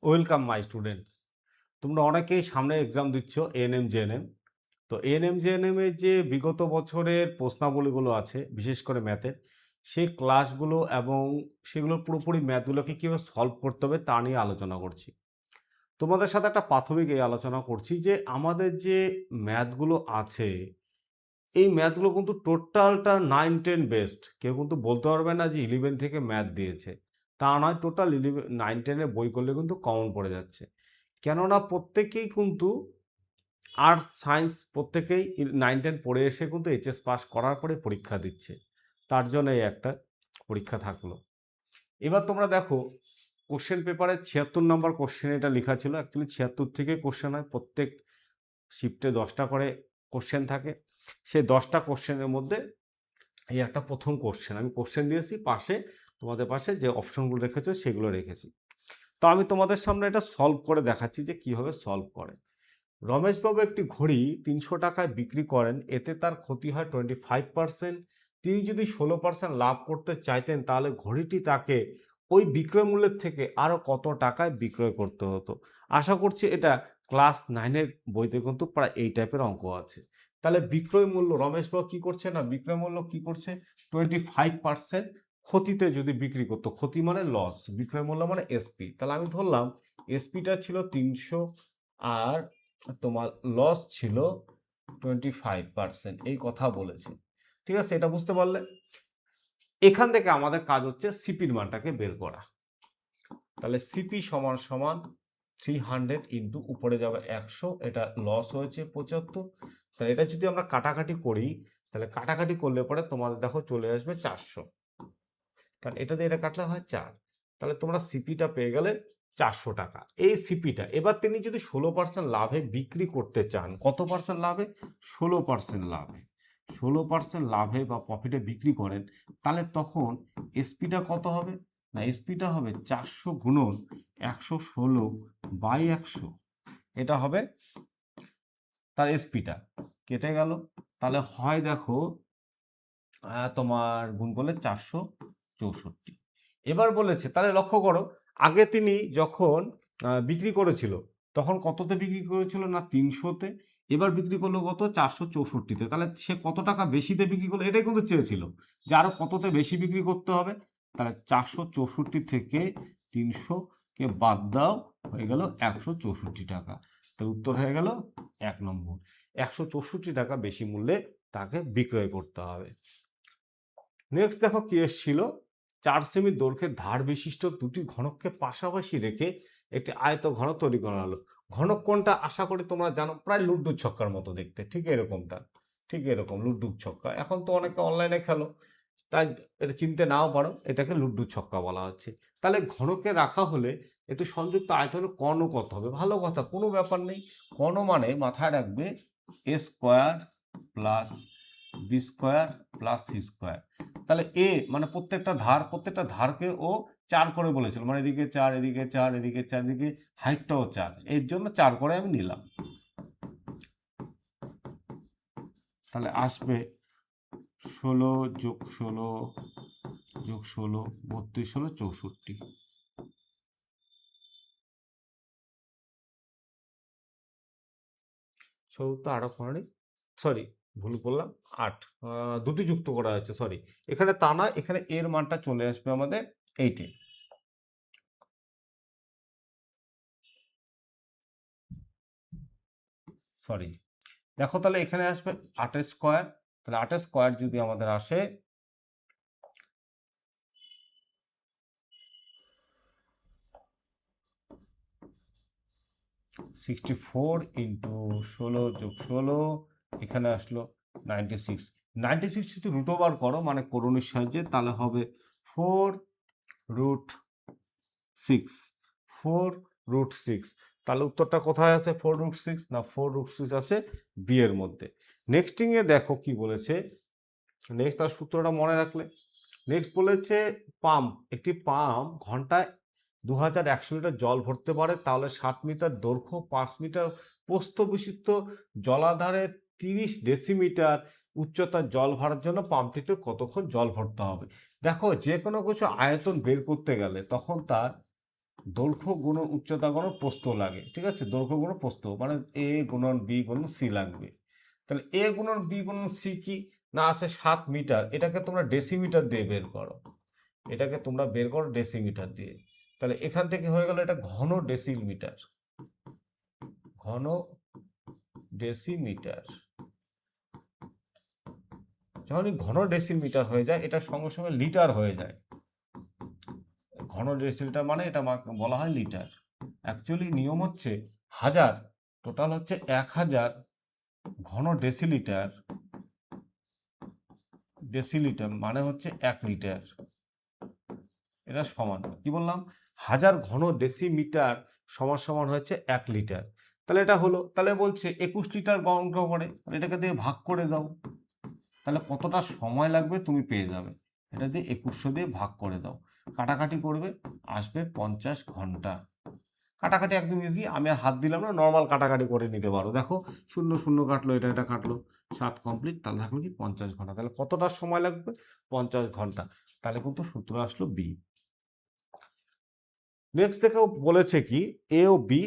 Welcome my students. তোমরা অনেকেই সামনে এক্সাম দিচ্ছ এএনএম জেএনএম। তো এএনএম জেএনএম এর যে বিগত বছরের প্রশ্নাবলীগুলো আছে, বিশেষ করে ম্যাথের, সেই ক্লাসগুলো এবং সেগুলোর পুরোপুরি ম্যাথগুলোকে কীভাবে সলভ করতে হবে তা নিয়ে আলোচনা করছি। তোমাদের সাথে একটা প্রাথমিক এই আলোচনা করছি যে আমাদের যে ম্যাথগুলো আছে, এই ম্যাথগুলো কিন্তু টোটালটা 9-10 বেস্ট। কেউ কিন্তু বলতে পারবে না যে 11 থেকে ম্যাথ দিয়েছে, তা নয়। টোটাল 9-10 বই করলে কিন্তু কমন পড়ে যাচ্ছে, কেননা প্রত্যেকেই কিন্তু আর্টস সায়েন্স প্রত্যেকেই 9-10 পড়ে এসে কিন্তু এইচএস পাস করার পরে পরীক্ষা দিচ্ছে। তার জন্য এই একটা পরীক্ষা থাকলো। এবার তোমরা দেখো, কোশ্চেন পেপারে 76 নম্বর কোশ্চেন এটা লেখা ছিল। অ্যাকচুয়ালি 76 থেকে কোশ্চেন হয়, প্রত্যেক শিফটে 10টা করে কোশ্চেন থাকে। সেই 10টা কোশ্চেনের মধ্যে এই একটা প্রথম কোশ্চেন আমি কোশ্চেন দিয়েছি, পাশে তোমাদের পাশে যে অপশনগুলো রেখেছো সেগুলো রেখেছি। তো আমি তোমাদের সামনে এটা সলভ করে দেখাচ্ছি যে কিভাবে সলভ করে। রমেশবাবু একটি ঘড়ি 300 টাকায় বিক্রি করেন, এতে তার ক্ষতি হয় 25%। তিনি যদি 16% লাভ করতে চাইতেন তাহলে ঘড়িটি তাকে ওই বিক্রয় মূল্যের থেকে আরও কত টাকায় বিক্রয় করতে হতো। আশা করছি এটা ক্লাস 9-এর বইতে কিন্তু প্রায় এই টাইপের অঙ্ক আছে। তাহলে বিক্রয় মূল্য রমেশবাবু কি করছে না, বিক্রয় মূল্য কি করছে 25% ক্ষতিতে যদি বিক্রি করতো, ক্ষতি মানে লস, বিক্রয় মূল্য মানে এসপি। তাহলে আমি ধরলাম এসপিটা ছিল 300 আর তোমার লস ছিল 25%, এই কথা বলেছে। ঠিক আছে, এটা বুঝতে পারলে। এখান থেকে আমাদের কাজ হচ্ছে সিপির মানটাকে বের করা। তাহলে সিপি সমান সমান 300 ইন্টু উপরে যাবে 100, এটা লস হয়েছে 75। তাহলে এটা যদি আমরা কাটাকাটি করি, তাহলে কাটাকাটি করলে পরে তোমাদের দেখো চলে আসবে 400, কারণ এটা দিয়ে এটা কাটলে হয় 4। তাহলে তোমরা সিপিটা পেয়ে গেলে 400 টাকা। এই সিপিটা এবার তিনি যদি 16% লাভে বিক্রি করতে চান, কত পার্সেন্ট লাভে? 16% লাভে। 16% লাভে বা প্রফিটে বিক্রি করেন, তাহলে তখন এসপিটা কত হবে না, এসপিটা হবে 400 গুণন 116/100। এটা হবে তার এসপিটা। কেটে গেল, তাহলে হয় দেখো তোমার গুণ করলে 464। এবার বলেছে, তাহলে লক্ষ্য করো, আগে তিনি যখন বিক্রি করেছিল তখন কততে বিক্রি করেছিল না 300-তে, এবার বিক্রি করলো কত 464-তে। তাহলে সে কত টাকা বেশিতে বিক্রি করলো, এটাই কিন্তু চেয়েছিল যে আরো কততে বেশি বিক্রি করতে হবে। তাহলে 464 থেকে 300-কে বাদ দাও, হয়ে গেল 164 টাকা। তার উত্তর হয়ে গেল 1 নম্বর, 164 টাকা বেশি মূল্যে তাকে বিক্রয় করতে হবে। নেক্সট দেখো কি এসেছিল, 4 সেমি দৈর্ঘ্যের ধার বিশিষ্ট দুটি ঘনককে পাশাপাশি রেখে একটি আয়ত ঘনক তৈরি করা হলো। ঘনক কোনটা আশা করি তোমরা জানো, প্রায় লুড্ডু ছক্কার মতো দেখতে, ঠিক এরকমটা, ঠিক এরকম লুড্ডু ছক্কা। এখন তো অনেকে অনলাইনে খেলো, তাই এটা চিনতে নাও পারো, এটাকে লুড্ডু ছক্কা বলা হচ্ছে। তাহলে ঘনকে রাখা হলে একটু সংযুক্ত আয়তনের কর্ণ কত হবে? ভালো কথা, কোনো ব্যাপার নেই। কর্ণ মানে মাথায় রাখবে a square plus b square plus c square. তাহলে এ মানে প্রত্যেকটা ধারকে ও 4 করে বলেছিল, মানে এদিকে 4, এদিকে 4, এদিকে 4, এদিকে হাইটটাও 4, এর জন্য 4 করে আমি নিলাম। তাহলে আসবে 16 যোগ 16 যোগ 16, 32 হলো 64। তো আরো পড়ানি, সরি ভুল করলাম, 8 দুটি যুক্ত করা হয়েছে, সরি। এখানে তা না, এখানে এর মানটা চলে আসবে আমাদের 8-এ। সরি, দেখো তাহলে এখানে আসবে 8 স্কোয়ার। তাহলে 8 স্কোয়ার যদি আমাদের আসে 64 ইন্টু 16 যোগ 16, এখানে আসলো 96। 96 যদি রুট ওভার করো মানে করণীর সাহায্যে, তাহলে হবে 4√6, 4√6। তাহলে উত্তরটা কোথায় আছে? 4√6 না, 4√6 আছে বি এর মধ্যে। নেক্সটিংয়ে দেখো কি বলেছে, নেক্সট তার সূত্রটা মনে রাখলে। নেক্সট বলেছে পাম্প, একটি পাম্প ঘন্টায় 2100 লিটার জল ভরতে পারে, তাহলে 60 মিটার দৈর্ঘ্য 5 মিটার প্রস্থ বিশিষ্ট জলাধারে 30 ডেসিমিটার উচ্চতার জল ভরার জন্য পাম্পটিতে কতক্ষণ জল ভরতে হবে। দেখো, যে কোনো কিছু আয়তন বের করতে গেলে তখন তার দৈর্ঘ্য গুণন উচ্চতা গুণন প্রস্থ লাগে, ঠিক আছে, দৈর্ঘ্য গুণন প্রস্থ মানে এ গুণন বি গুণন সি লাগবে। তাহলে এ গুণন বি গুণন সি কি না আছে 7 মিটার, এটাকে তোমরা ডেসিমিটার দিয়ে বের করো, এটাকে তোমরা বের করো ডেসিমিটার দিয়ে। তাহলে এখান থেকে হয়ে গেল এটা ঘন ডেসিমিটার, ঘন ডেসিমিটার। যখনই ঘন ডেসিমিটার হয়ে যায় এটা সঙ্গে সঙ্গে লিটার হয়ে যায়। ঘন ডেসিলিটার মানে এটা বলা হয় লিটার। অ্যাকচুয়ালি নিয়ম হচ্ছে 1000, টোটাল হচ্ছে 1000 ঘন ডেসিলিটার, ডেসিলিটার মানে হচ্ছে 1 লিটার। এটা সমান কি বললাম, 1000 ঘন ডেসিমিটার সমান সমান হচ্ছে 1 লিটার। তাহলে এটা হলো, তাহলে বলছে 21 লিটার গণনা করে, এটাকে দিয়ে ভাগ করে দাও, তাহলে কতটা সময় লাগবে তুমি পেয়ে যাবে। এটা দিয়ে 2100 দিয়ে ভাগ করে দাও, কাটাকাটি করবে আসবে 50 ঘন্টা। কাটাকাটি একদম ইজি, আমি আর হাত দিলাম না, নর্মাল কাটাকাটি করে নিতে পারো। দেখো 0 0 কাটলো, এটা কাটলো, 7 কমপ্লিট, তাহলে থাকলো কি 50 ঘন্টা। তাহলে কতটা সময় লাগবে, 50 ঘন্টা। তাহলে কিন্তু সূত্র আসলো বি। নেক্সট দেখো বলেছে কি এ ও বি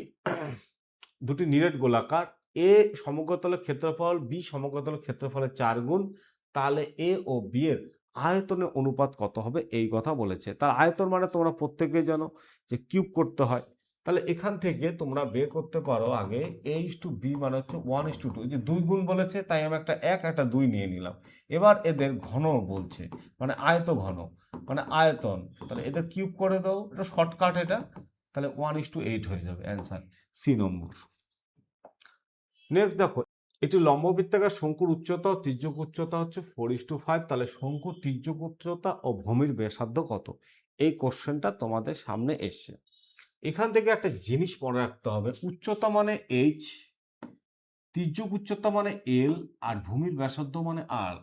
দুটি নিরেট গোলাকার, এ সমগ্রতলের ক্ষেত্রফল বি সমগ্রতলের ক্ষেত্রফলের 4 গুণ, তাহলে এ ও বি এর আয়তনের অনুপাত কত হবে এই কথা বলেছে। তার আয়তন মানে তোমরা প্রত্যেকেই জানো যে কিউব করতে হয়। তাহলে এখান থেকে তোমরা বের করতে পারো আগে a/b মানে হচ্ছে 1:2, যে 2 গুণ বলেছে তাই আমি একটা 1 একটা 2 নিয়ে নিলাম। এবার এদের ঘন বলছে মানে আয়ত ঘন মানে আয়তন, তাহলে এদের কিউব করে দাও, এটা শর্টকাট এটা, তাহলে 1:8 হয়ে যাবে অ্যান্সার, সি নম্বর। নেক্সট দেখো এটি লম্ববৃত্তাকার শঙ্কুর উচ্চতা ও তির্যক উচ্চতা হচ্ছে 4:5, তাহলে শঙ্কুর তির্যক উচ্চতা ও ভূমির ব্যাসার্ধ কত, এই কোশ্চেনটা তোমাদের সামনে এসছে। এখান থেকে একটা জিনিস মনে রাখতে হবে, উচ্চতা মানে এইচ, তির্যক উচ্চতা মানে এল, আর ভূমির ব্যাসার্ধ মানে আর।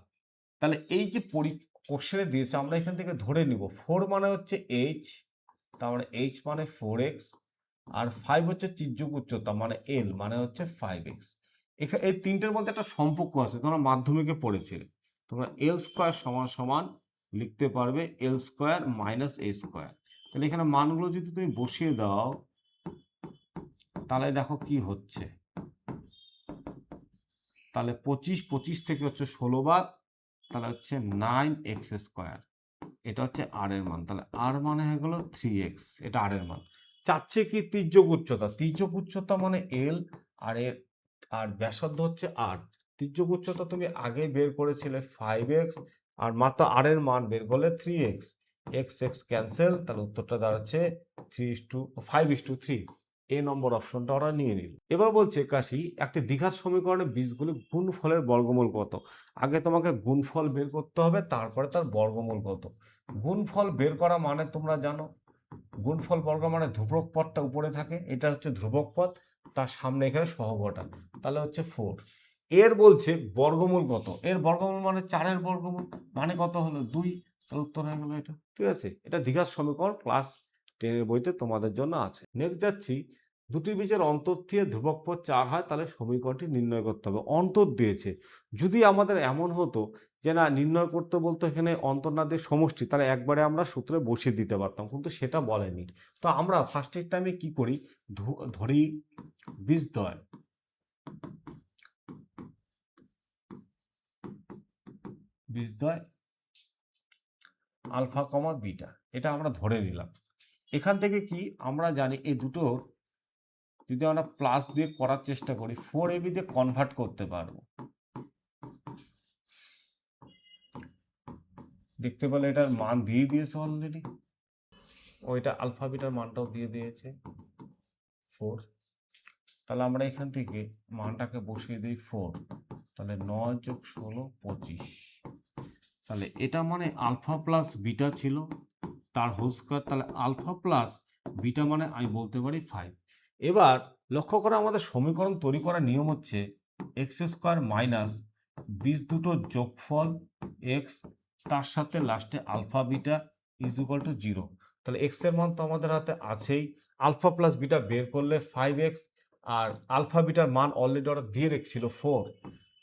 তাহলে এই যে কোশ্চেনে দিয়েছে আমরা এখান থেকে ধরে নিব 4 মানে হচ্ছে এইচ, তাহলে এইচ মানে 4x, আর 5 হচ্ছে তির্যক উচ্চতা মানে এল মানে হচ্ছে 5x। এখানে এই তিনটের মধ্যে একটা সম্পর্ক আছে, তোমরা মাধ্যমিকে পড়েছিলে, তোমরা এল স্কোয়ার সমান সমান লিখতে পারবে এল স্কোয়ার মাইনাস এ স্কোয়ার। তাহলে এখানে মানগুলো যদি তুমি বসিয়ে দাও তাহলে দেখো কি হচ্ছে, তাহলে 25 থেকে হচ্ছে 16 বাদ, তাহলে হচ্ছে 9x স্কোয়ার, এটা হচ্ছে আর এর মান, তাহলে আর মানে হয়ে গেল 3x, এটা আর এর মান। চাচ্ছে কি তির্যক উচ্চতা, তির্যক উচ্চতা মানে এল আর এর আর ব্যাসার্ধ হচ্ছে আর। তির্যক উচ্চতা তুমি আগে বের করেছিলে 5x, আর মাত্র আর এর মান বের করলে 3x, x x ক্যান্সেল, তাহলে উত্তরটা দাঁড়াচ্ছে 5:3। এ নম্বর অপশনটা ওরা নিয়ে নিল। এবার বলছে কাশি একটি দ্বিঘাত সমীকরণে বীজগুলি গুণফলের বর্গমূল কত। আগে তোমাকে গুণফল বের করতে হবে, তারপরে তার বর্গমূল কত। গুণফল বের করা মানে তোমরা জানো, গুণফল বর্গ মানে ধ্রুবক পদটা উপরে থাকে, এটা হচ্ছে ধ্রুবক পদ, তার সামনে এখানে সহগটা, তাহলে হচ্ছে 4। এর বলছে বর্গমূল কত, এর বর্গমূল মানে 4-এর বর্গমূল মানে কত হলো 2, তাহলে উত্তর হয়ে গেল এটা, ঠিক আছে। এটা দ্বিঘাত সমীকরণ ক্লাস 10-এর বইতে তোমাদের জন্য আছে। নেক্সট যাচ্ছি, দুটি বীজের অন্তর দিয়ে ধ্রুবক পদ 4 হয়, তাহলে সমীকরণটি নির্ণয় করতে হবে। অন্তর দিয়েছে, যদি আমাদের এমন হতো যে না নির্ণয় করতে বলতো এখানে অন্তর না দিয়ে সমষ্টি, তাহলে একবারে আমরা সূত্রে বসিয়ে দিতে পারতাম, কিন্তু সেটা বলেনি। তো আমরা ফার্স্টের টাইমে কি করি, ধরি বীজদ্বয়, বীজদ্বয় আলফা কমা বিটা, এটা আমরা ধরে নিলাম। এখান থেকে কি আমরা জানি এই দুটোর যদি আমরা প্লাস দিয়ে করার চেষ্টা করি 4ab দিয়ে কনভার্ট করতে পারবো। দেখতে পেলে এটার মান দিয়ে দিয়েছে অলরেডি, ওইটা আলফা বিটার মানটাও দিয়ে দিয়েছে 4। তাহলে আমরা এখান থেকে মানটাকে বসিয়ে দিই 4, তাহলে 9 যোগ 16 25, তাহলে এটা মানে আলফা প্লাস বিটা ছিল তার হোল স্কোয়ার, তাহলে আলফা প্লাস বিটা মানে আমি বলতে পারি 5। এবার লক্ষ্য করে আমাদের সমীকরণ তৈরি করার নিয়ম হচ্ছে এক্স স্কোয়ার মাইনাস বীজ দুটোর যোগফল এক্স, তার সাথে লাস্টে alpha beta is equal to 0। তাহলে এক্স এর মান তো আমাদের হাতে আছেই, আলফা প্লাস বিটা বের করলে 5x, আর আলফা বিটার মান অলরেডি ওরা দিয়ে রেখেছিল 4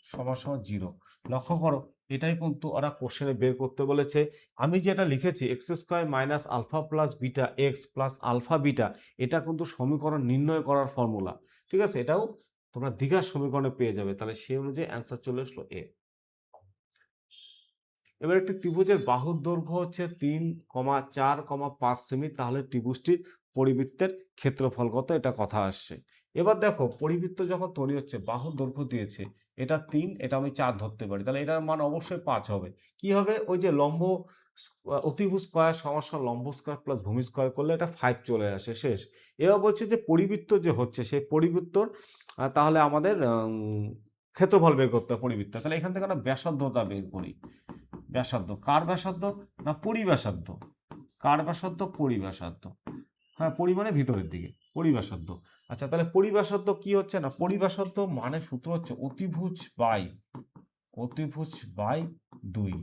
সমান সমান 0। লক্ষ্য করো এটাই কিন্তু ওরা কোশ্চেনে বের করতে বলেছে। আমি যেটা লিখেছি x square minus alpha plus beta x plus alpha beta, এটা কিন্তু সমীকরণ নির্ণয় করার ফর্মুলা, ঠিক আছে? এটাও তোমরা দ্বিঘাত সমীকরণে পেয়ে যাবে, তাহলে সেই অনুযায়ী অ্যান্সার চলে আসলো এ। এবার একটি ত্রিভুজের বাহুর দৈর্ঘ্য হচ্ছে 3,4,5 সেমি, তাহলে ত্রিভুজটির পরিবৃত্তের ক্ষেত্রফল কত, এটা কথা আসছে। এবার দেখো পরিবৃত্ত যখন তৈরি হচ্ছে, বাহুর দৈর্ঘ্য দিয়েছে এটা 3, এটা আমি 4 ধরতে পারি, তাহলে এটার মান অবশ্যই 5 হবে। কি হবে, ওই যে লম্ব অতিভুজ স্কয়ার সমান লম্ব স্কয়ার প্লাস ভূমি স্কয়ার করলে এটা 5 চলে আসে, শেষ। এবার বলছে যে পরিবৃত্ত যে হচ্ছে সেই পরিবৃত্তর তাহলে আমাদের ক্ষেত্রফল বের করতে হবে পরিবৃত্ত, তাহলে এখান থেকে আমরা ব্যাসার্ধটা বের করি। ব্যাসার্ধ কার ব্যাসার্ধ না পরিব্যাসার্ধ, কার ব্যাসার্ধ পরিব্যাসার্ধ, হ্যাঁ পরিমাণে ভিতরের দিকে পরিব্যাসার্ধ। আচ্ছা তাহলে পরিব্যাসার্ধ কি হচ্ছে না, পরিব্যাসার্ধ মানে সূত্র হচ্ছে অতিভুজ বাই 2,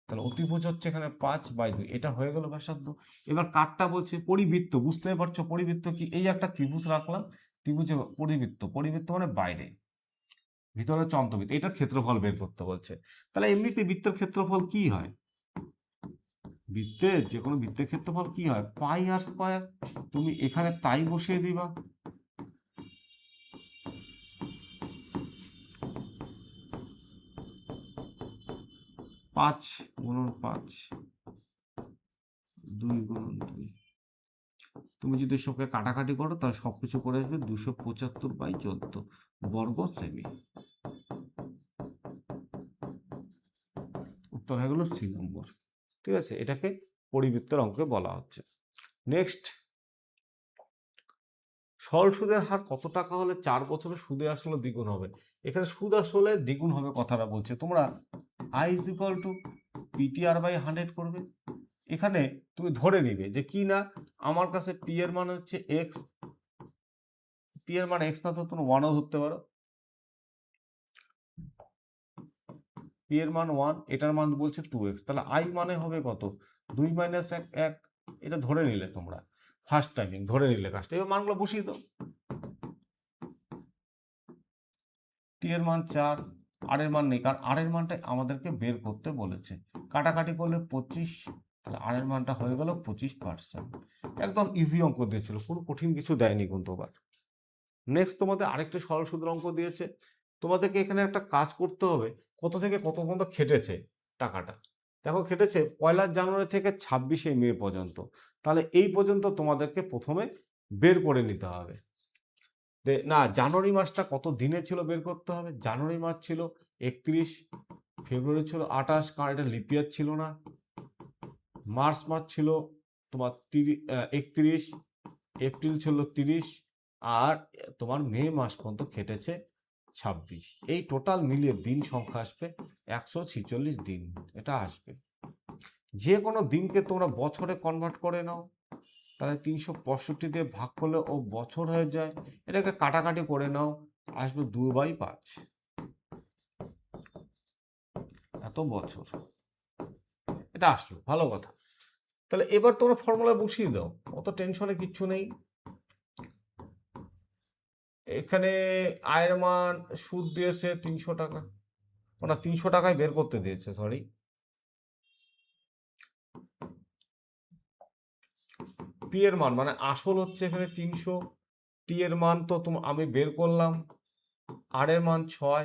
তাহলে অতিভুজ হচ্ছে এখানে 5/2, এটা হয়ে গেল ব্যাসার্ধ। এবার কারটা বলছে পরিবৃত্ত, বুঝতে পারছো পরিবৃত্ত কি, এই একটা ত্রিভুজ রাখলাম, ত্রিভুজে পরিবৃত্ত, পরিবৃত্ত মানে বাইরে, ভিতরে চন্দ্রবৃত্ত, এটার ক্ষেত্রফল বের করতে বলছে। তাহলে এমনিতে বৃত্তের ক্ষেত্রফল কি হয়, বৃত্তের যে কোনো বৃত্তের ক্ষেত্রফল কি হয়, পাই আর স্কয়ার, তুমি এখানে তাই বসিয়ে দিবা। পাঁচ গুণন 5, 2 গুণন 2, তুমি যদি সবকে কাটাকাটি করো তাহলে সবকিছু করে আসবে 275/14 বর্গ সেমি। উত্তর হয়ে গেল সি নম্বর, ঠিক আছে? এটাকে পরিবৃত্তের অঙ্কে বলা হচ্ছে। নেক্সট, সরল সুদের হার কত টাকা হলে 4 বছরে সুদে আসলে দ্বিগুণ হবে? এখানে সুদ আসলে দ্বিগুণ হবে কথাটা বলছে, তোমরা i = PTR/100 করবে। এখানে তুমি ধরে নিবে যে কি না, আমার কাছে পি এর মান হচ্ছে এক্স, পি এর মান এক্স না তো তুমি 1ও ধরতে পারো, পি এর মান 1, এটার মান বলছে 2x, তাহলে i মানে হবে কত, 2 - 1 1, এটা ধরে নিলে তোমরা ফার্স্ট টাইমিং ধরে নিলে কাজটা। এবার মানগুলো বসিয়ে দাও, টি এর মান 4, আর এর মান নেই কারণ আর এর মানটা আমাদেরকে বের করতে বলেছে, কাটাকাটি করলে 25, তাহলে আর এর মানটা হয়ে গেল 25%। একদম ইজি অঙ্ক দিয়েছিল, কোনো কঠিন কিছু দেয়নি কিন্তু। আবার নেক্সট তোমাদের আরেকটা সরল সুদের অঙ্ক দিয়েছে, তোমাদেরকে এখানে একটা কাজ করতে হবে, কত থেকে কত পর্যন্ত খেটেছে টাকাটা। দেখো খেটেছে 1 জানুয়ারি থেকে 26 মে পর্যন্ত, তাহলে এই পর্যন্ত তোমাদেরকে প্রথমে বের করে নিতে হবে। না, জানুয়ারি মাসটা কত দিনে ছিল বের করতে হবে, জানুয়ারি মাস ছিল 31, ফেব্রুয়ারি ছিল 28 কারণ এটা লিপ ইয়ার ছিল না, মার্চ মাস ছিল তোমার 31, এপ্রিল ছিল 30, আর তোমার মে মাস পর্যন্ত খেটেছে 26। এই টোটাল মিলিয়ে দিন সংখ্যা আসবে 146 দিন, এটা আসবে। যে কোনো দিনকে তোমরা বছরে কনভার্ট করে নাও, তাহলে 365 দিয়ে ভাগ করলে ও বছর হয়ে যায়, এটাকে কাটাকাটি করে নাও, আসবে 2/5, এত বছর, এটা আসলো, ভালো কথা। তাহলে এবার তোমরা ফর্মুলা বসিয়ে দাও, অত টেনশনে কিচ্ছু নেই। এখানে আয়ের মান সুদ দিয়েছে 300 টাকা, ওটা 300 টাকায় বের করতে দিয়েছে, সরি। পি এর মান মানে আসল হচ্ছে এখানে 300, টি এর মান তো আমি বের করলাম, আর এর মান 6,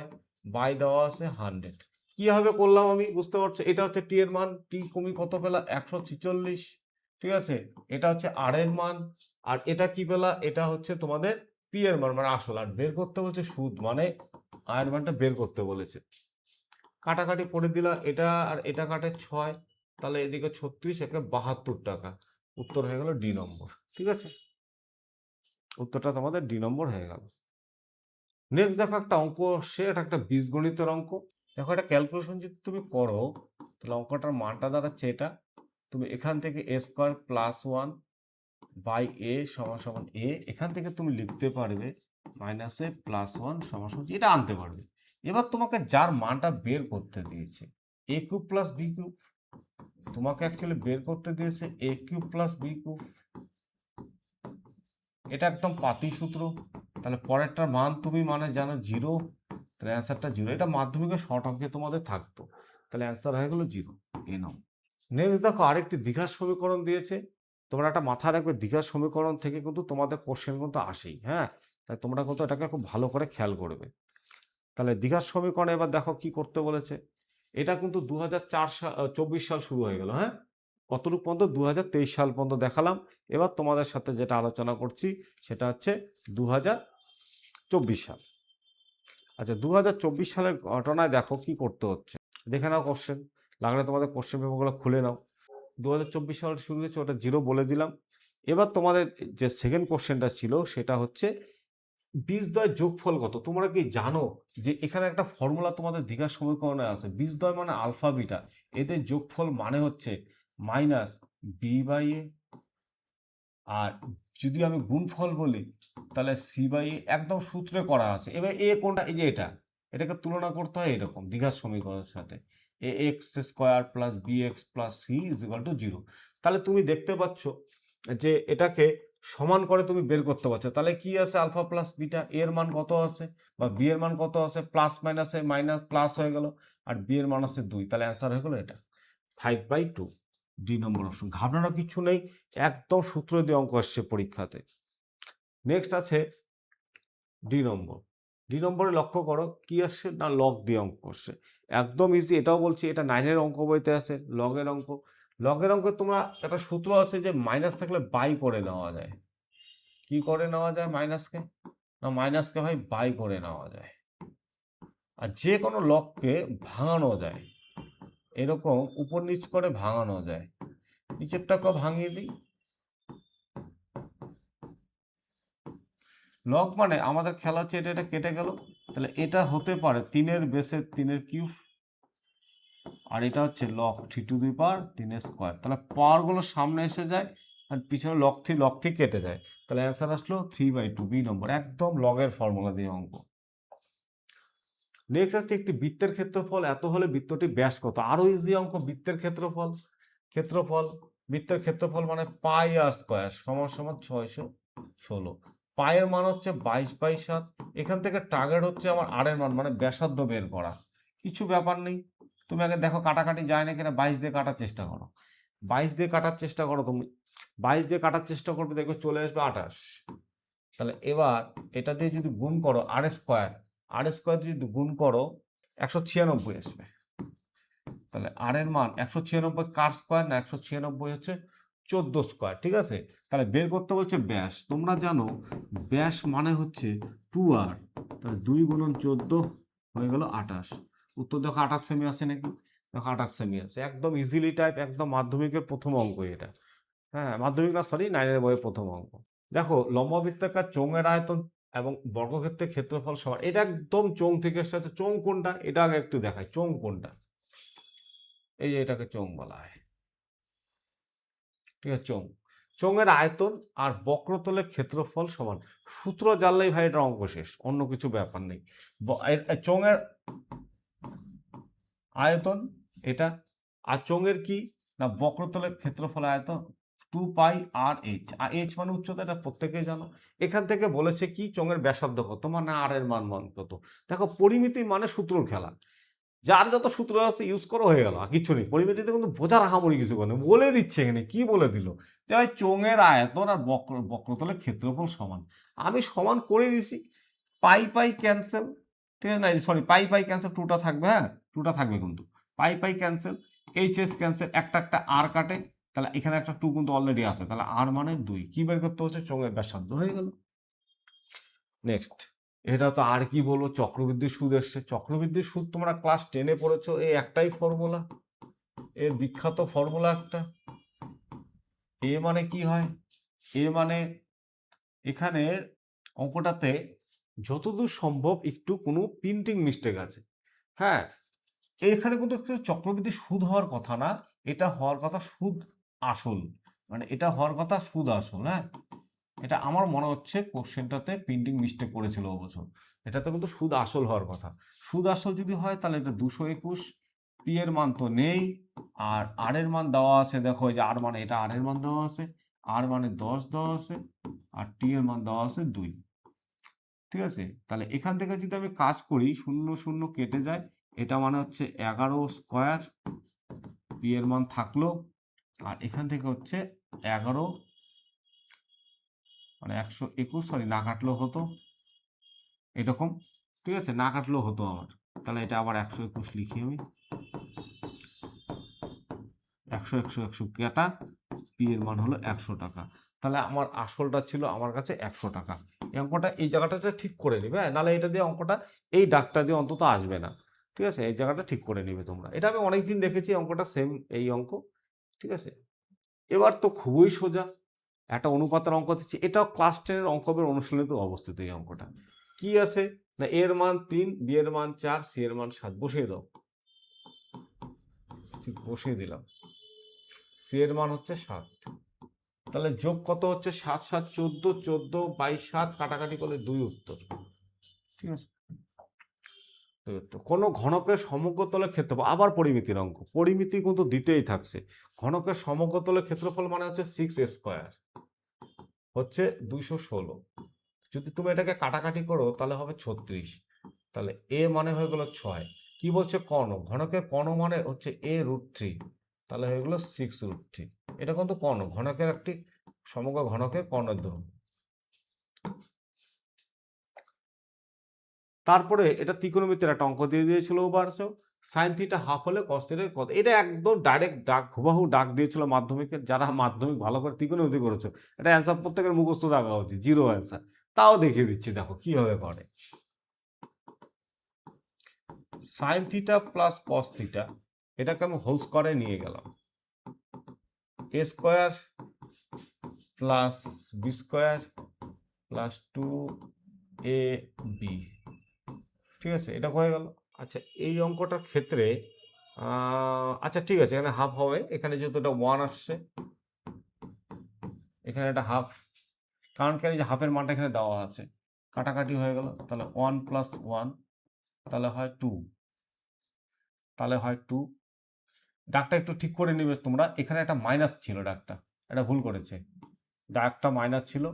বাই দেওয়া আছে 100। কিভাবে করলাম আমি, বুঝতে পারছো? এটা হচ্ছে টি এর মান, টি তুমি কত পেলা 146, ঠিক আছে? এটা হচ্ছে আর এর মান, আর এটা কি পেলা, এটা হচ্ছে তোমাদের পি এর মান মানে আসল, আর বের করতে বলছে সুদ মানে আয়ের মানটা বের করতে বলেছে। কাটাকাটি করে দিলা, এটা আর এটা কাটে 6, তাহলে এদিকে 36, একে 72 টাকা, উত্তর হয়ে গেল ডি নম্বর, ঠিক আছে? উত্তরটা তোমাদের ডি নম্বর হয়ে গেল। নেক্সট দেখো একটা অঙ্ক আসছে, এটা একটা বীজগণিতের অঙ্ক। দেখো এটা ক্যালকুলেশন যদি তুমি করো তাহলে অঙ্কটার মানটা দাঁড়াচ্ছে এটা, তুমি এখান থেকে a² + 1 বাই a সমান a, এখান থেকে তুমি লিখতে পারবে -a + 1 সমান, এটা আনতে পারবে। এবার তোমাকে যার মানটা বের করতে দিয়েছে a³ + b³, তোমাকে অ্যাকচুয়ালি বের করতে দিয়েছে a³ + b³, এটা একদম পাতি সূত্র। তাহলে পরেরটার মান তুমি মানে জানো 0, তাহলে অ্যান্সারটা 0। এটা মাধ্যমিকের শর্ট অঙ্কে তোমাদের থাকতো, তাহলে অ্যান্সার হয়ে গেল 0 এ নম্বর। নেক্সট দেখো আরেকটি দ্বিঘাত সমীকরণ দিয়েছে। তোমরা একটা মাথায় রাখবে, দ্বিঘাত সমীকরণ থেকে কিন্তু তোমাদের কোশ্চেন কিন্তু আসেই, হ্যাঁ, তাই তোমরা কিন্তু এটাকে খুব ভালো করে খেয়াল করবে। তাহলে দ্বিঘাত সমীকরণে এবার দেখো কি করতে বলেছে। এটা কিন্তু 2024 সাল শুরু হয়ে গেল, হ্যাঁ, কতটুকু পর্যন্ত 2023 সাল পর্যন্ত দেখালাম। এবার তোমাদের সাথে যেটা আলোচনা করছি সেটা হচ্ছে 2024 সাল। আচ্ছা, 2024 সালের ঘটনায় দেখো কি করতে হচ্ছে, দেখে নাও কোশ্চেন, লাগলে তোমাদের কোশ্চেন পেপারগুলো খুলে নাও। 2024 সাল শুরু হয়েছে, ওটা 0 বলে দিলাম। এবার তোমাদের যে সেকেন্ড কোশ্চেনটা ছিল সেটা হচ্ছে বীজদ্বয় যোগফল কত। তোমরা কি জানো যে এখানে একটা ফর্মুলা তোমাদের দ্বিঘাত সমীকরণে আছে, বীজদ্বয় মানে আলফা বিটা, এদের যোগফল মানে হচ্ছে মাইনাস বি বাই এ, আর যদি আমি গুণফল বলি তাহলে সি বাই এ, একদম সূত্রে করা আছে। এবার এ কোনটা, এই যে এটাকে তুলনা করতে হয় এরকম দ্বিঘাত সমীকরণের সাথে, a x square plus b x plus c is equal to 0। তাহলে তুমি দেখতে পাচ্ছ যে এটাকে সমান করে তুমি বের করতে পারছো। তাহলে কি আছে, আলফা প্লাস বিটা, এর মান কত আছে বা বি এর মান কত আছে, প্লাস মাইনাসে মাইনাস প্লাস হয়ে গেল, আর বি এর মান আছে 2, তাহলে অ্যান্সার হয়ে গেল এটা 5/2, ডি নম্বর অপশন। ঘাবড়ানোর কিছু নেই, একদম সূত্র দিয়ে অঙ্ক আসছে পরীক্ষাতে। নেক্সট আছে ডি নম্বর। ডি নম্বরে লক্ষ্য করো কি আসছে না, লগ দিয়ে অঙ্ক আসছে, একদম ইজি। এটাও বলছি এটা 9-এর অঙ্ক বইতে আছে, লগের অঙ্ক। লগের অঙ্কে তোমরা একটা সূত্র আছে যে মাইনাস থাকলে বাই করে নেওয়া যায়। কি করে নেওয়া যায় মাইনাসকে, না মাইনাসকে ভাই বাই করে নেওয়া যায়। আর যে কোনো লগকে ভাঙানো যায়, এরকম উপর নিচ করে ভাঙানো যায়। নিচেরটাকে ভাঙিয়ে দিই। লগ মানে আমাদের খেলা হচ্ছে এটা কেটে গেল, তাহলে এটা হতে পারে 3-এর বেসে 3-এর কিউব, আর এটা হচ্ছে লগ 3^3 স্কোয়ার। তাহলে পাওয়ারগুলো সামনে এসে যায় আর পিছনে লগ থ্রি কেটে যায়, তাহলে অ্যান্সার আসলো 3/2, বি নম্বর, একদম লগের ফর্মুলা দিয়ে অঙ্ক। নেক্সট আসছে একটি বৃত্তের ক্ষেত্রফল এত হলে বৃত্তটি ব্যাস কত। আরো ইজি অঙ্ক, বৃত্তের ক্ষেত্রফল। বৃত্তের ক্ষেত্রফল মানে পাই আর স্কোয়ার সমান সমান 616। পায়ের মান হচ্ছে 22/7। এখান থেকে টার্গেট হচ্ছে আমার আর এর মান মানে ব্যাসার্ধ বের করা। কিছু ব্যাপার নেই, তুমি আগে দেখো কাটাকাটি যায় না কিনা, 22 দিয়ে কাটার চেষ্টা করো, 22 দিয়ে কাটার চেষ্টা করো, তুমি 22 দিয়ে কাটার চেষ্টা করবে, দেখবে চলে আসবে 28। তাহলে এবার এটা দিয়ে যদি গুণ করো আর স্কোয়ার যদি গুণ করো 196 আসবে। তাহলে আর এর মান 196 কার স্কোয়ার, না 196 হচ্ছে 14 স্কোয়ার, ঠিক আছে। তাহলে বের করতে বলছে ব্যাস। তোমরা জানো ব্যাস মানে হচ্ছে 2r, তাহলে 2 গুণন 14 হয়ে গেল 28। উত্তর দেখো 28 সেমি আছে নাকি, দেখো 28 সেমি আছে, একদম ইজিলি টাইপ, একদম মাধ্যমিকের প্রথম অঙ্ক এটা, হ্যাঁ মাধ্যমিক না সরি 9-এর বইয়ের প্রথম অঙ্ক। দেখো লম্ববৃত্তাকার চোঙের আয়তন এবং বর্গক্ষেত্রের ক্ষেত্রফল সমান, এটা একদম চোঙ থেকে এসেছে। চোঙ কোনটা এটা আগে একটু দেখাই, চোঙ কোনটা, এই যে এটাকে চোঙ বলা হয়, ঠিক আছে। চোঙের আয়তন আর বক্রতলের ক্ষেত্রফল সমান, সূত্র জানলেই ভাই এটা অঙ্ক শেষ, অন্য কিছু ব্যাপার নেই। চোঙের আয়তন এটা, আর চোঙের কি না বক্রতলের ক্ষেত্রফল আয়তন 2πr/h, আর h মানে উচ্চতা, এটা প্রত্যেকেই জানো। এখান থেকে বলেছে কি চোঙের ব্যাসার্ধ কত, মানে আর এর মান কত। দেখো পরিমিতি মানে সূত্রর খেলা, যার যত সূত্র আছে ইউজ করো, হয়ে গেল, আর কিছু নেই। পরিমিতিতে কিন্তু বোঝার হামড়ি কিছু করে বলে দিচ্ছে এখানে, কি বলে দিল যে ভাই চোঙের আয়তন আর বক্রতলের ক্ষেত্রফল সমান। আমি সমান করে দিছি, পাই ক্যান্সেল, ঠিক আছে, না সরি পাই ক্যান্সেল, 2টা থাকবে, হ্যাঁ 2টা থাকবে কিন্তু, পাই ক্যান্সেল, এইচ ক্যান্সেল, একটা আর কাটে, তাহলে এখানে একটা 2 কিন্তু অলরেডি আছে, তাহলে আর মানে 2। কি বের করতে হচ্ছে, চোঙের ব্যাসার্ধ, হয়ে গেল। নেক্সট, এটা তো আর কি বলবো, চক্রবৃদ্ধি সুদ এসছে। চক্রবৃদ্ধি সুদ তোমরা ক্লাস 10-এ পড়েছো, এই একটাই ফর্মুলা, এর বিখ্যাত ফর্মুলা একটা। এ মানে কি হয়, এ মানে এখানে অঙ্কটাতে যতদূর সম্ভব একটু কোনো প্রিন্টিং মিস্টেক আছে, হ্যাঁ। এখানে কিন্তু চক্রবৃদ্ধি সুদ হওয়ার কথা না, এটা হওয়ার কথা সুদ আসল, মানে এটা হওয়ার কথা সুদ আসল, হ্যাঁ। এটা আমার মনে হচ্ছে কোশ্চেনটাতে প্রিন্টিং মিস্টেক করেছিল অবশ্য, এটাতে কিন্তু সুদ আসল হওয়ার কথা। সুদ আসল যদি হয় তাহলে এটা 221, পি এর মান তো নেই, আর আর এর মান দেওয়া আছে, দেখো এই যে আর মানে এটা আর এর মান দেওয়া আছে, আর মানে 10 দেওয়া আছে, আর টি এর মান দেওয়া আছে 2, ঠিক আছে। তাহলে এখান থেকে যদি আমি কাজ করি 0 0 কেটে যায়, এটা মানে হচ্ছে 11 স্কোয়ার, পি এর মান থাকলো, আর এখান থেকে হচ্ছে 11 মানে 121, সরি না কাটলেও হতো এরকম, ঠিক আছে, না কাটলেও হতো আমার। তাহলে এটা আবার 121 লিখি আমি, 100 কাটা, পি এর মান হলো 100 টাকা। তাহলে আমার আসলটা ছিল আমার কাছে 100 টাকা। এই অঙ্কটা এই জায়গাটা ঠিক করে নিবে, হ্যাঁ, নাহলে এটা দিয়ে অঙ্কটা এই দাগটা দিয়ে অন্তত আসবে না, ঠিক আছে, এই জায়গাটা ঠিক করে নিবে তোমরা। এটা আমি অনেকদিন দেখেছি অঙ্কটা সেম এই অঙ্ক, ঠিক আছে। এবার তো খুবই সোজা, একটা অনুপাতের অঙ্ক দিচ্ছি, এটাও ক্লাস 10-এর অঙ্কের অনুশীলনীতে অবস্থিত এই অঙ্কটা। কি আছে না, এর মান 3, বি এর মান 4, সি এর মান 7, বসিয়ে দাও, ঠিক বসিয়ে দিলাম। সি এর মান হচ্ছে 7, তাহলে যোগ কত হচ্ছে 7 7 14, 14 22 7, কাটাকাটি করলে 2 উত্তর, ঠিক আছে। কোন ঘনকের সমগ্র তলের ক্ষেত্রফল, আবার পরিমিতির অঙ্ক, পরিমিতি কিন্তু দিতেই থাকছে। ঘনকের সমগ্র তলের ক্ষেত্রফল মানে হচ্ছে 6 স্কোয়ার হচ্ছে 216। যদি তুমি এটাকে কাটাকাটি করো তাহলে হবে 36, তাহলে এ মানে হয়ে গেল 6। কি বলছে কর্ণ, ঘনকের কর্ণ মানে হচ্ছে a√3, তাহলে হয়ে গেল 6√3। এটা কিন্তু কর্ণ, ঘনকের একটি সমগ্র ঘনকের কর্ণের দৈর্ঘ্য। তারপরে এটা ত্রিকোণমিতির একটা অঙ্ক দিয়ে দিয়েছিল ওভারসো, সাইন থিটা হাফ হলে কস থিটার কত। এটা একদম ডাইরেক্ট ডাক, হুবাহু ডাক দিয়েছিল মাধ্যমিকে, যারা মাধ্যমিক ভালো করে ত্রিকোণমিতি করেছো এটা অ্যান্সার প্রত্যেকের মুখস্থ রাখা উচিত, জিরো অ্যান্সার। তাও দেখিয়ে দিচ্ছি, দেখো কিভাবে করে। Sine theta plus cos theta, এটাকে আমি হোল স্কোয়ারে নিয়ে গেলাম, a square plus b square plus 2ab, ঠিক আছে, এটা হয়ে গেল। আচ্ছা এই অঙ্কটার ক্ষেত্রে আচ্ছা ঠিক আছে, এখানে হাফ হবে, এখানে যেহেতু এটা 1 আসছে, এখানে একটা হাফ, কারণ কি যে হাফের মানটা এখানে দেওয়া আছে, কাটাকাটি হয়ে গেল, তাহলে 1 + 1, তাহলে হয় 2, তাহলে হয় 2। ডাকটা একটু ঠিক করে নিবে তোমরা, এখানে একটা মাইনাস ছিল, ডাকটা এটা ভুল করেছে, ডাকটা মাইনাস ছিল,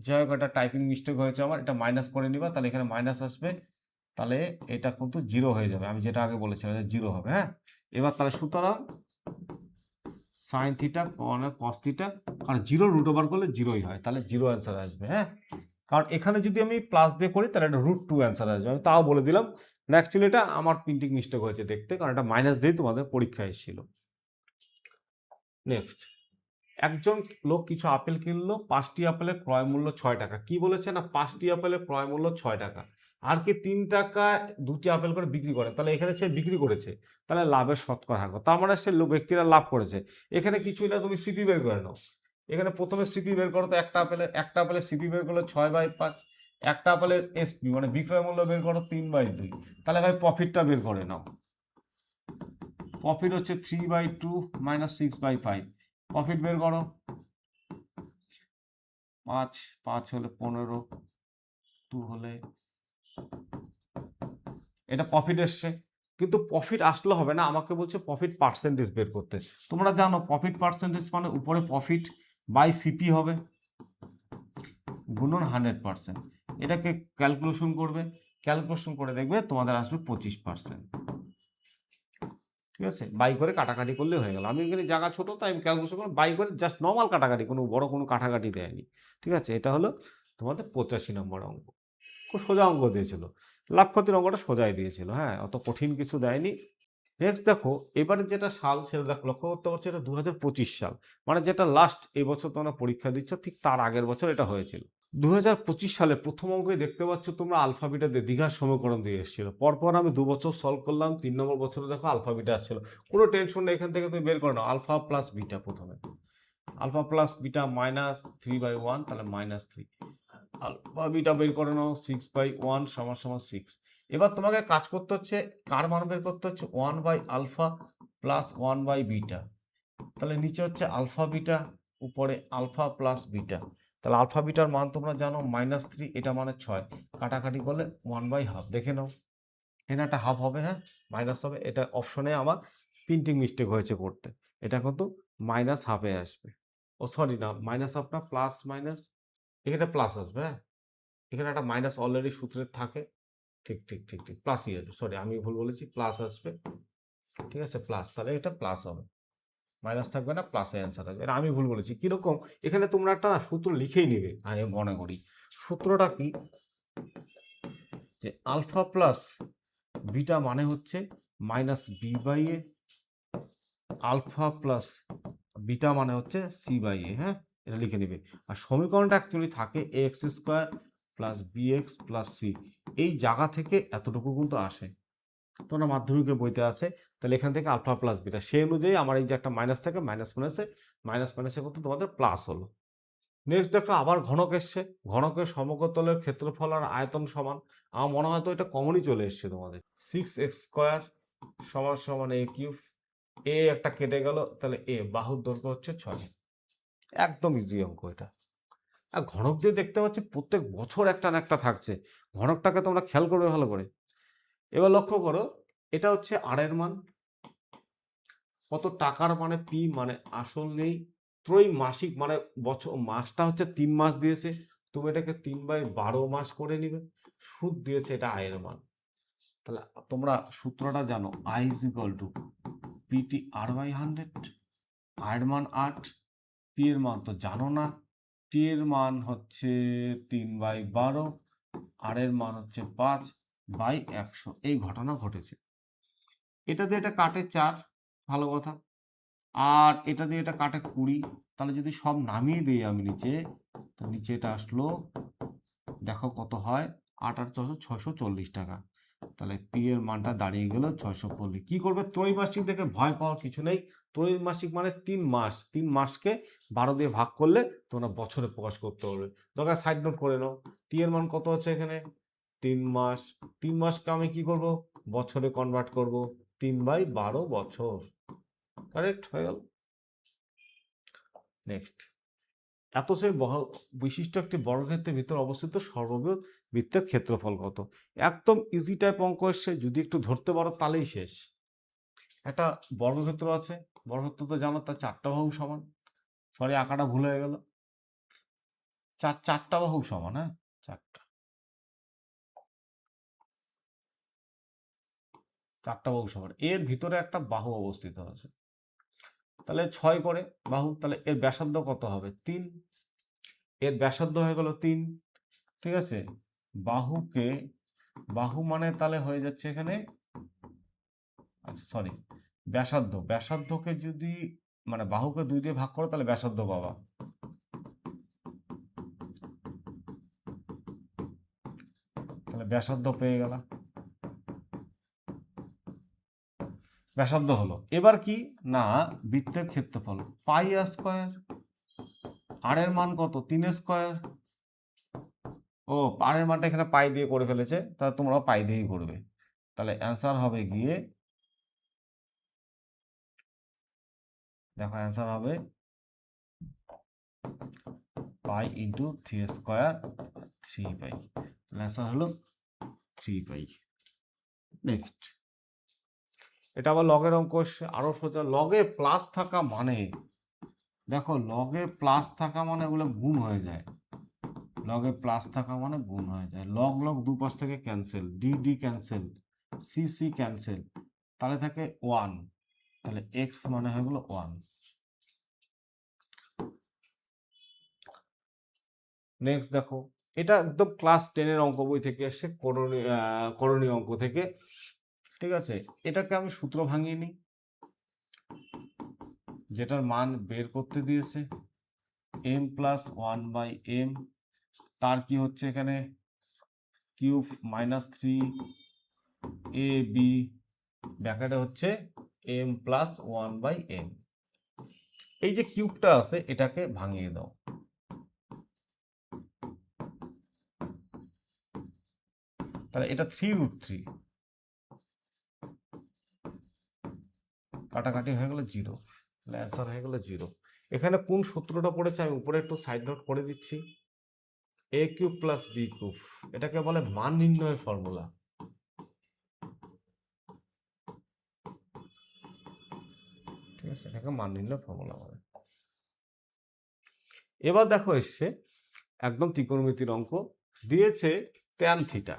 যাই হোক এটা টাইপিং মিস্টেক হয়েছে আমার, এটা মাইনাস করে নিবা, তাহলে এখানে মাইনাস আসবে, তাহলে এটা কিন্তু 0 হয়ে যাবে, আমি যেটা আগে বলেছিলাম 0 হবে, হ্যাঁ। এবার তাহলে সুতরাং সাইন থিটা কস থিটা, কারণ 0 √ করলে 0ই হয়, তাহলে 0 অ্যান্সার আসবে, হ্যাঁ। কারণ এখানে যদি আমি প্লাস দিয়ে করি তাহলে এটা √2 অ্যান্সার আসবে, আমি তাও বলে দিলাম। অ্যাকচুয়ালি এটা আমার প্রিন্টিং মিস্টেক হয়েছে দেখতে, কারণ এটা মাইনাস দিয়ে তোমাদের পরীক্ষায় এসেছিল। নেক্সট, একজন লোক কিছু আপেল কিনলো, 5টি আপেলের ক্রয় মূল্য 6 টাকা। কি বলেছে না, 5টি আপেলের ক্রয় মূল্য 6 টাকা, আর কি 3 টাকায় 2টি আপেল করে বিক্রি করে, তাহলে এখানে সে বিক্রি করেছে, তাহলে লাভের শতকরা হার কত, তার মানে সে ব্যক্তিরা লাভ করেছে। এখানে কিছুই না, তুমি সিপি বের করে নাও, এখানে প্রথমে সিপি বের করো, তো একটা আপেলের সিপি বের করলে 6/5, একটা আপেলের এসপি মানে বিক্রয় মূল্য বের করো 3/2, তাহলে ভাই প্রফিটটা বের করে নাও। প্রফিট হচ্ছে 3/2 - 6/5, প্রফিট বের করো, 5 5 হলে 15, 2 হলে, এটা প্রফিট এসছে। কিন্তু প্রফিট আসলে হবে না, আমাকে বলছে প্রফিট পার্সেন্টেজ বের করতে। তোমরা জানো প্রফিট পার্সেন্টেজ মানে উপরে প্রফিট বাই সিপি হবে গুণন 100%। এটাকে ক্যালকুলেশন করবে, ক্যালকুলেশন করে দেখবে তোমাদের আসবে 25%, ঠিক আছে। বাই করে কাটাকাটি করলে হয়ে গেল, আমি এখানে জায়গা ছোট তাই আমি ক্যালকুলেশন করে বাই করে জাস্ট নর্মাল কাটাকাটি, কোনো বড় কোনো কাটাকাটি দেয়নি, ঠিক আছে। এটা হলো তোমাদের 85 নম্বর অঙ্ক, খুব সোজা অঙ্ক দিয়েছিল, লাভ ক্ষতির অঙ্কটা সোজাই দিয়েছিল, হ্যাঁ, অত কঠিন কিছু দেয়নি। নেক্সট দেখো, এবারে যেটা সাল সেটা দেখো, লক্ষ্য করতে পারছো এটা 2025 সাল, মানে যেটা লাস্ট এই বছর তোমরা পরীক্ষা দিচ্ছ ঠিক তার আগের বছর এটা হয়েছিল। 2025 সালে প্রথম অঙ্কে দেখতে পাচ্ছ তোমরা আলফা বিটা দিয়ে দীঘার সমীকরণ দিয়ে এসেছিল, পরপর আমি 2 বছর সলভ করলাম, 3 নম্বর বছরে দেখো আলফা বিটা আসছিল, কোনো টেনশন নেই, এখান থেকে তুমি বের করে নাও আলফা প্লাস বিটা, প্রথমে আলফা প্লাস বিটা -3/1, তাহলে -3, আলফা বিটা বের করে নাও 6/1 = 6। এবার তোমাকে কাজ করতে হচ্ছে, কার মান বের করতে হচ্ছে, 1/α প্লাস 1/β, তাহলে নিচে হচ্ছে আলফা বিটা, উপরে আলফা প্লাস বিটা, তাহলে আলফা বিটার মান তোমরা জানো -3, এটা মানে 6, কাটাকাটি করলে 1/2, দেখে নাও এখানে একটা হাফ হবে, হ্যাঁ, মাইনাস হবে, এটা অপশনে আমার প্রিন্টিং মিস্টেক হয়েছে করতে, এটা কিন্তু -1/2 আসবে, ও সরি না, -1/2 না, প্লাস মাইনাস, এখানে প্লাস আসবে, হ্যাঁ, এখানে একটা মাইনাস অলরেডি সূত্রের থাকে, ঠিক ঠিক ঠিক ঠিক প্লাসই আসবে, সরি আমি ভুল বলেছি, প্লাস আসবে। ঠিক আছে, প্লাস, তাহলে এটা প্লাস হবে, মাইনাস থাকবে না, প্লাসে অ্যান্সার আসবে। এটা আমি ভুল বলেছি। কিরকম, এখানে তোমরা একটা না সূত্র লিখেই নিবে, আমি মনে করি সূত্রটা কি, যে আলফা প্লাস বিটা মানে হচ্ছে minus b by a, alpha plus beta মানে হচ্ছে সি বাই এ। হ্যাঁ, এটা লিখে নিবে। আর সমীকরণটা অ্যাকচুয়ালি থাকে a x square plus b x plus c, এই জায়গা থেকে এতটুকু কিন্তু আসে, তোমরা মাধ্যমিকের বইতে আছে। তাহলে এখান থেকে আলফা প্লাস বিটা, সেই অনুযায়ী আমার এই যে একটা মাইনাস থাকে, মাইনাস মাইনাসে কিন্তু তোমাদের প্লাস হলো। নেক্সট দেখো আবার ঘনক এসছে, ঘনকের সমগ্রতলের ক্ষেত্রফল আর আয়তন সমান। আমার মনে হয় তো এটা কমনই চলে এসছে তোমাদের, 6x² সমান সমান a কিউব, এ একটা কেটে গেল, তাহলে এ বাহুর দৈর্ঘ্য হচ্ছে 6। একদম ইজি অঙ্ক এটা। আর ঘনক দিয়ে দেখতে পাচ্ছি প্রত্যেক বছর একটা না একটা থাকছে, ঘনকটাকে তোমরা খেয়াল করবে ভালো করে। এবার লক্ষ্য করো, এটা হচ্ছে আর এর মান, কত টাকার মানে পি মানে আসল নেই, ত্রৈমাসিক মানে বছর, মাসটা হচ্ছে 3 মাস দিয়েছে, তুমি এটাকে 3/12 মাস করে নিবে, সুদ দিয়েছে, এটা আয়ের মান। তাহলে তোমরা সূত্রটা জানো, I is equal to PT R by 100, আয়ের মান 8, পি এর মান তো জানো না, টি এর মান হচ্ছে 3/12, আর এর মান হচ্ছে 5/100। এই ঘটনা ঘটেছে। এটা দিয়ে এটা কাটে 4, ভালো কথা, আর এটা দিয়ে এটা কাটে 20। তাহলে যদি সব নামিয়ে দিই আমি নিচে, তো নিচে এটা আসলো, দেখো কত হয়, 8 আর 640 টাকা। তাহলে পি এর মানটা দাঁড়িয়ে গেল 640। কি করবে, ত্রৈমাসিক দেখে ভয় পাওয়ার কিছু নেই, ত্রৈমাসিক মানে 3 মাস, 3 মাসকে 12 দিয়ে ভাগ করলে তোমরা বছরে প্রকাশ করতে পারবে। দরকার সাইড নোট করে নাও, টি এর মান কত হচ্ছে এখানে 3 মাস, 3 মাসকে আমি কি করব, বছরে কনভার্ট করব, 3/12 বছর, কারেক্ট হয়ে গেল। নেক্সট, এত সেই বিশিষ্ট একটি বর্গক্ষেত্রের ভিতর অবস্থিত সর্ববৃহৎ বৃত্তের ক্ষেত্রফল কত। একদম ইজি টাইপ অঙ্ক এসছে, যদি একটু ধরতে পারো তাহলেই শেষ। একটা বর্গক্ষেত্র আছে, বর্গক্ষেত্র তো জানো তার 4টা বাহু সমান, সরি আঁকাটা ভুল হয়ে গেল, চারটা বাহু সমান, হ্যাঁ 4টা বাহু সমান, এর ভিতরে একটা বাহু অবস্থিত আছে, তাহলে 6 করে বাহু, তাহলে এর ব্যাসার্ধ কত হবে 3, এর ব্যাসার্ধ হয়ে গেল 3। ঠিক আছে, বাহুকে, বাহু মানে তাহলে হয়ে যাচ্ছে এখানে, আচ্ছা সরি, ব্যাসার্ধকে যদি মানে বাহুকে 2 দিয়ে ভাগ করো তাহলে ব্যাসার্ধ পাবা, তাহলে ব্যাসার্ধ পেয়ে গেল, ব্যাসার্ধ হলো। এবার কি না, বৃত্তের ক্ষেত্রফল পাই আর স্কয়ার, আর এর মান কত 3 স্কয়ার, ও আর এর মানটা এখানে পাই দিয়ে করে ফেলেছে, তাহলে তোমরা পাই দিয়েই করবে। তাহলে অ্যান্সার হবে গিয়ে, দেখো অ্যান্সার হবে পাই ইন্টু 3 স্কয়ার 3 পাই, অ্যান্সার হলো 3 পাই। নেক্সট, এটা আবার লগের অঙ্ক, আরো সোজা, লগে প্লাস থাকা মানে, দেখো লগে প্লাস থাকা মানে ওগুলো গুণ হয়ে যায়, লগে প্লাস থাকা মানে গুণ হয়ে যায়, লগ লগ দুপাশ থেকে cancel, d d cancel, c c cancel, তাহলে থাকে 1, তাহলে এক্স মানে হয়ে গেল 1। নেক্সট দেখো, এটা একদম ক্লাস 10-এর অঙ্ক বই থেকে এসে, করণীয় অঙ্ক থেকে। ঠিক আছে, এটাকে আমি সূত্র ভাঙিয়ে নিই, যেটার মান বের করতে দিয়েছে m প্লাস 1/m, তার কি হচ্ছে এখানে কিউব -3ab, ব্র্যাকেটে হচ্ছে m প্লাস 1/m। এই যে কিউবটা আছে এটাকে ভাঙিয়ে দাও, তাহলে এটা 3√3, কাটাকাটি হয়ে গেল 0, তাহলে অ্যান্সার হয়ে গেল 0। এখানে কোন সূত্রটা পড়েছে আমি উপরে একটু সাইড নোট করে দিচ্ছি, a cube plus b cube, এটাকে বলে মান নির্ণয়ের ফর্মুলা। ঠিক আছে, এটাকে মান নির্ণয় ফর্মুলা বলে। এবার দেখো এসছে একদম ত্রিকোণমিতির অঙ্ক, দিয়েছে tan থিটা,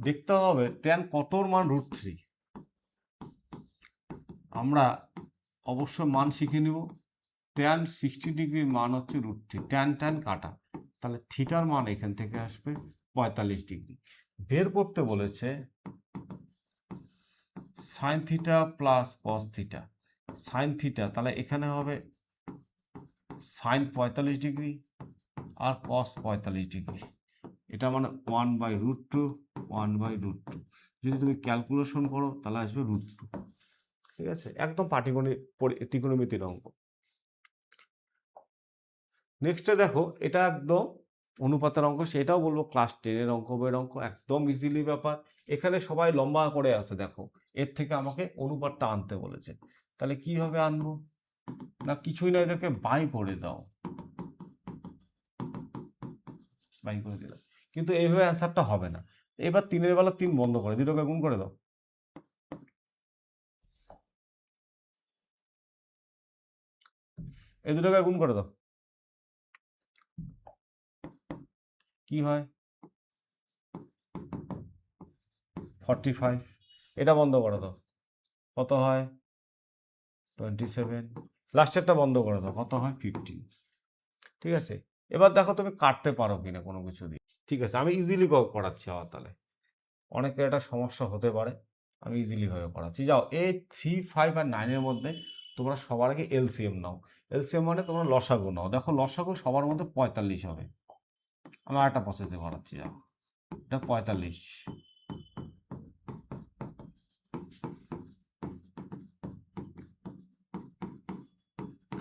দেখতে হবে ট্যান কতর মান √3। আমরা অবশ্যই মান শিখে নিব। ট্যান 60 ডিগ্রির মান হচ্ছে √3, ট্যান ট্যান কাটা, তাহলে থিটার মান এখান থেকে আসবে 45 ডিগ্রি। বের করতে বলেছে sign theta plus cos theta. Sine theta তাহলে এখানে হবে সাইন 45 ডিগ্রি আর কস 45 ডিগ্রি, এটা মানে 1/√2, 1/√2। যদি তুমি ক্যালকুলেশন করো তাহলে আসবে √2। ঠিক আছে, একদম ত্রিকোণমিতির অঙ্ক। নেক্সটে দেখো, এটা একদম অনুপাতের অঙ্ক, সেটাও বলবো ক্লাস 10-এর অঙ্ক, বইয়ের অঙ্ক, একদম ইজিলি ব্যাপার। এখানে সবাই লম্বা করে আছে, দেখো এর থেকে আমাকে অনুপাতটা আনতে বলেছে। তাহলে কিভাবে আনবো? না কিছুই না, এটাকে বাই করে দাও, বাই করে দিলাম। কিন্তু এইভাবে অ্যান্সারটা হবে না। এবার 3-এর বেলা 3 বন্ধ করে দুটোকে গুণ করে দাও। এই দুটোকে গুণ করে দাও, কি হয়? 45। এটা বন্ধ করে দাও, কত হয়? 27। লাস্টেরটা বন্ধ করে দাও, কত হয়? 15। ঠিক আছে, এবার দেখো তুমি কাটতে পারো কিনা কোনো কিছু দিয়ে। ঠিক আছে, আমি ইজিলি করাচ্ছি। আবার তাহলে অনেকের একটা সমস্যা হতে পারে, আমি ইজিলি ভাবে করাচ্ছি। যাও, এই 3, 5 আর 9-এর মধ্যে তোমরা সবার আগে এলসিএম নাও। এলসিএম মানে তোমরা লসাগু নাও। দেখো লসাগু সবার মধ্যে 45 হবে। আমি আরেকটা প্রসেসে করাচ্ছি, যাও, এটা 45।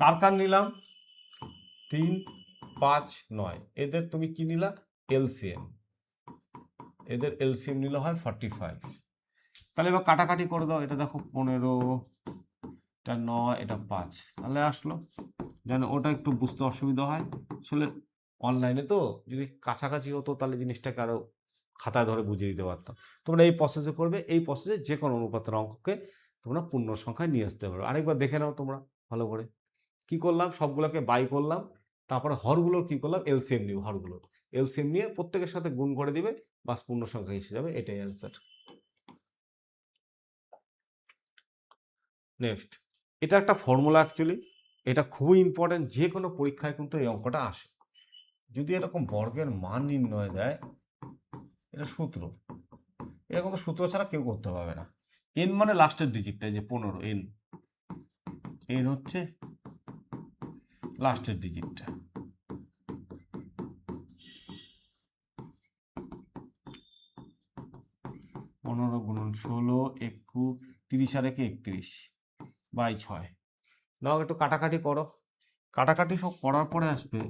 কার কার নিলাম? 3, 5, 9, এদের তুমি কি নিলা? এলসিএম। এদের এলসিএম নিলে হয় 45। তাহলে এবার কাটাকাটি করে দাও। এটা দেখো 15, এটা 9, এটা 5, তাহলে আসলো। যেন ওটা একটু বুঝতে অসুবিধা হয়, আসলে অনলাইনে তো যদি কাছাকাছি হতো তাহলে জিনিসটাকে আরো খাতায় ধরে বুঝিয়ে দিতে পারতাম। তোমরা এই প্রসেসে করবে, এই প্রসেসে যে কোনো অনুপাতের অঙ্ককে তোমরা পূর্ণ সংখ্যায় নিয়ে আসতে পারবে। আরেকবার দেখে নাও তোমরা ভালো করে। কি করলাম? সবগুলোকে বাই করলাম, তারপরে হরগুলোর কি করলাম? এলসিএম নিব। হরগুলোর এলসিএম নিয়ে প্রত্যেকের সাথে গুণ করে দিবে, বাস পূর্ণ সংখ্যা এসে যাবে। এটাই অ্যান্সার। নেক্সট, এটা একটা ফর্মুলা অ্যাকচুয়ালি, এটা খুবই ইম্পর্টেন্ট, যে কোনো পরীক্ষায় কিন্তু এই অঙ্কটা আসে। যদি এরকম বর্গের মান নির্ণয় দেয়, এটা সূত্র, এরকম তো সূত্র ছাড়া কেউ করতে পারবে না। এন মানে লাস্টের ডিজিটটা, যে 15, এন, এন হচ্ছে লাস্টের ডিজিটটা। পনেরো গুণন 16, 21, 30 আর 31/6। নাও একটু কাটাকাটি করো। কাটাকাটি সব করার পরে আসবে,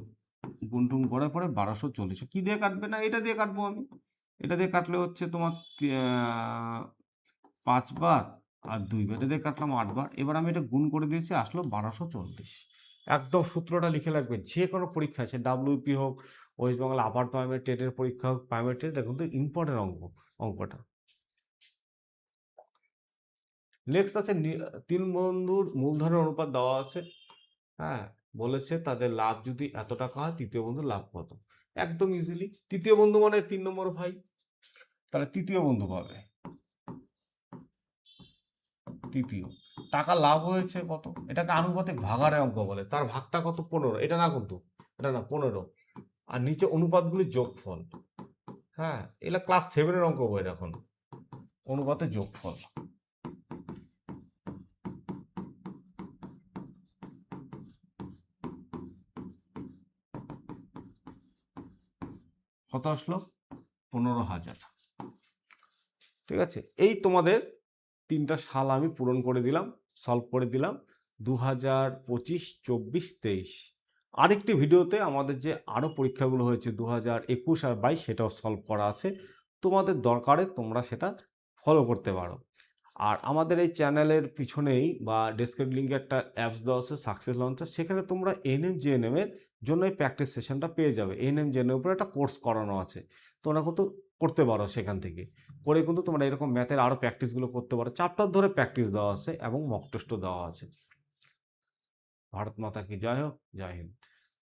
গুনটুন করার পরে 1240। কি দিয়ে কাটবে? না এটা দিয়ে কাটবো আমি। এটা দিয়ে কাটলে হচ্ছে তোমার 5 বার আর 2 বার, এটা দিয়ে কাটলাম 8 বার। এবার আমি এটা গুণ করে দিয়েছি, আসলো 1240। একদম সূত্রটা লিখে রাখবে, যে কোনো পরীক্ষা আছে, WP হোক, ওয়েস্ট বেঙ্গল আপার প্রাইমারি টেটের পরীক্ষা হোক, প্রাইমারি টেট, এটা কিন্তু ইম্পর্টেন্ট অঙ্কটা। নেক্সট আছে 3 বন্ধুর মূলধনের অনুপাত দেওয়া আছে। হ্যাঁ, বলেছে তাদের লাভ যদি এত টাকা হয়, তৃতীয় বন্ধুর লাভ কত। একদম ইজিলি, তৃতীয় বন্ধু মানে 3 নম্বর ভাই, তাহলে তৃতীয় বন্ধু পাবে। তৃতীয় টাকা লাভ হয়েছে কত, এটাকে আনুপাতিক ভাগারে অঙ্ক বলে। তার ভাগটা কত? 15। এটা না, কিন্তু এটা না, 15। আর নিচে অনুপাতগুলির যোগফল। হ্যাঁ, এটা ক্লাস 7-এর অঙ্ক বই, এখন অনুপাতের যোগফল। কত আসলো? 15,000। ঠিক আছে, এই তোমাদের 3টা সাল আমি পূরণ করে দিলাম, সলভ করে দিলাম। 2025, 24, 23 আরেকটি ভিডিওতে আমাদের যে আরও পরীক্ষাগুলো হয়েছে 2021 আর 22, সেটাও সলভ করা আছে। তোমাদের দরকারে তোমরা সেটা ফলো করতে পারো। আর আমাদের এই চ্যানেলের পিছনেই বা ডেসক্রিপশন লিঙ্কে একটা অ্যাপস দেওয়া আছে, সাকসেস লঞ্চার, সেখানে তোমরা এনএম জেএনএম এর জন্য এই প্র্যাকটিস সেশনটা পেয়ে যাবে। এনএম জেএনএম উপরে একটা কোর্স করানো আছে, তোমরা কিন্তু করতে পারো সেখান থেকে। করে কিন্তু তোমরা এরকম ম্যাথের আরও প্র্যাকটিসগুলো করতে পারো। চ্যাপ্টার ধরে প্র্যাকটিস দেওয়া আছে এবং মক টেস্টও দেওয়া আছে। ভারত মাতা কি জয় হোক, জয় হিন্দ।